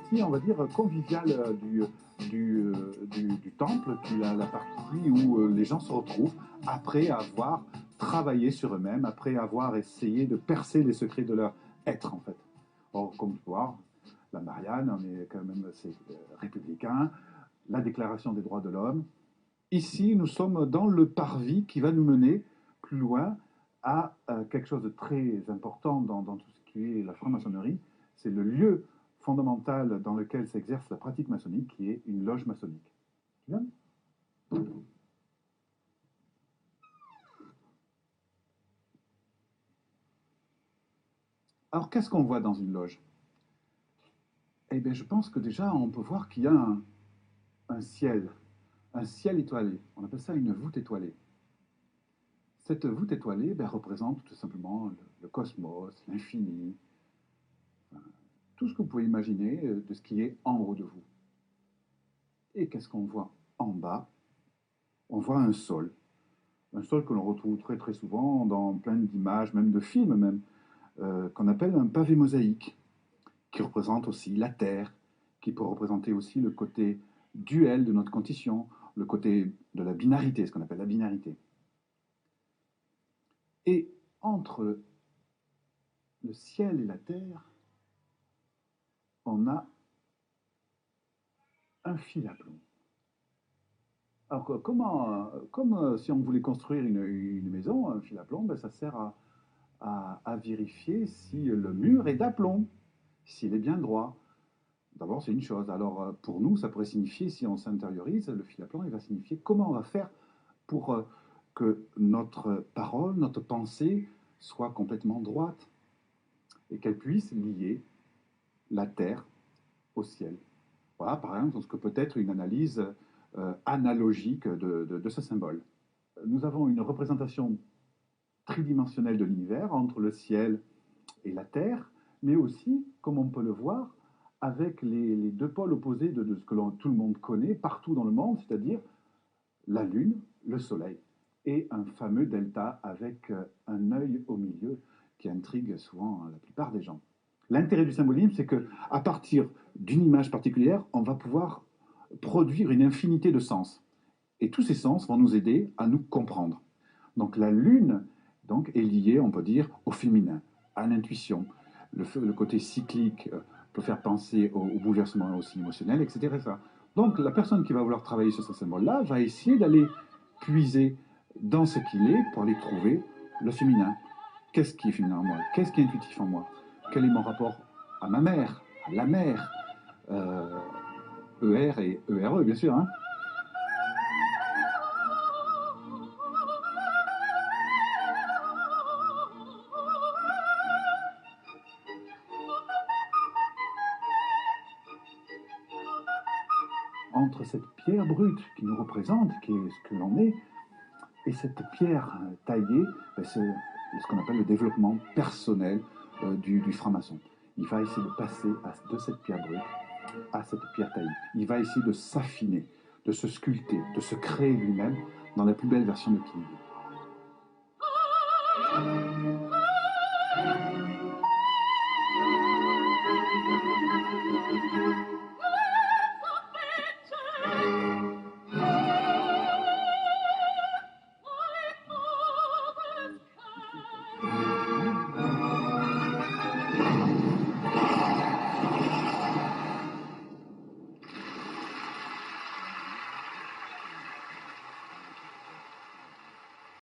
partie, on va dire, conviviale du temple, la partie où les gens se retrouvent après avoir travaillé sur eux-mêmes, après avoir essayé de percer les secrets de leur être, en fait. Or, comme tu vois, la Marianne, on est quand même assez républicain, la Déclaration des droits de l'homme. Ici, nous sommes dans le parvis qui va nous mener plus loin à quelque chose de très important dans tout ce qui est la franc-maçonnerie. C'est le lieu fondamental dans lequel s'exerce la pratique maçonnique, qui est une loge maçonnique. Tu viens? Alors, qu'est-ce qu'on voit dans une loge? Eh bien, je pense que déjà, on peut voir qu'il y a un ciel étoilé. On appelle ça une voûte étoilée. Cette voûte étoilée représente tout simplement le cosmos, l'infini, tout ce que vous pouvez imaginer de ce qui est en haut de vous. Et qu'est-ce qu'on voit en bas? On voit un sol que l'on retrouve très très souvent dans plein d'images, même de films même, qu'on appelle un pavé mosaïque, qui représente aussi la Terre, qui peut représenter aussi le côté duel de notre condition, le côté de la binarité, ce qu'on appelle la binarité. Et entre le ciel et la terre, on a un fil à plomb. Alors, comme si on voulait construire une maison, un fil à plomb, ça sert à vérifier si le mur est d'aplomb, s'il est bien droit. D'abord, c'est une chose. Alors, pour nous, ça pourrait signifier, si on s'intériorise, le fil à plomb, il va signifier comment on va faire pour que notre parole, notre pensée soit complètement droite et qu'elle puisse lier la terre au ciel. Voilà, par exemple, ce que peut être une analyse analogique de ce symbole. Nous avons une représentation tridimensionnelle de l'univers entre le ciel et la terre, mais aussi, comme on peut le voir, avec les deux pôles opposés de ce que tout le monde connaît partout dans le monde, c'est-à-dire la Lune, le Soleil, et un fameux delta avec un œil au milieu qui intrigue souvent la plupart des gens. L'intérêt du symbolisme, c'est qu'à partir d'une image particulière, on va pouvoir produire une infinité de sens. Et tous ces sens vont nous aider à nous comprendre. Donc la Lune donc, est liée, on peut dire, au féminin, à l'intuition. Le côté cyclique peut faire penser au bouleversement aussi émotionnel, etc. Donc la personne qui va vouloir travailler sur ce symbole-là va essayer d'aller puiser dans ce qu'il est pour aller trouver le féminin. Qu'est-ce qui est féminin en moi? Qu'est-ce qui est intuitif en moi? Quel est mon rapport à ma mère, à la mère, ER et ERE, bien sûr. Hein. Entre cette pierre brute qui nous représente, qui est ce que l'on est, et cette pierre taillée, c'est ce qu'on appelle le développement personnel du franc-maçon. Il va essayer de passer de cette pierre brute à cette pierre taillée. Il va essayer de s'affiner, de se sculpter, de se créer lui-même dans la plus belle version de qui il est.